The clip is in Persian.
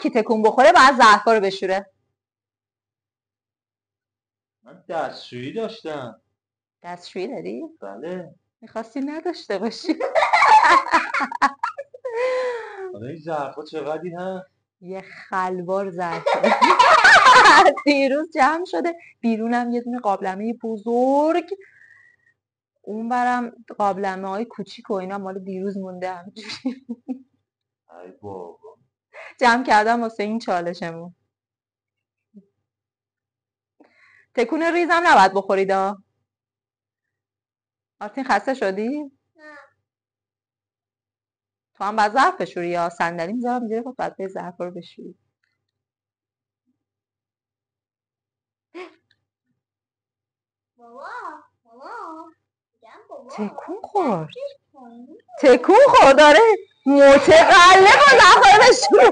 کی تکون بخوره باید ظرفا رو بشوره. من دستشویی داشتم. دستشویی داری؟ بله. میخواستی نداشته باشی. حالا این ظرفا چقدری هست؟ یه خلوار ظرف دیروز جمع شده. بیرونم یه دونه قابلمه بزرگ، اون برم قابلمه های کوچیک و اینا مال دیروز مونده همجوری. ای بابا. جمع کردم واسه این چالشمون. تکون ریزم نباید بخورید ها. آرتین خسته شدی؟ نه. تو هم باید ظرف بشوری یا صندلی میذارم زیر پات باید به ظرف رو بشوری. بابا میگم بابا تکون خورد. دستش پایینه. تکون خورد داره متقلب و ظرفا رو بشور.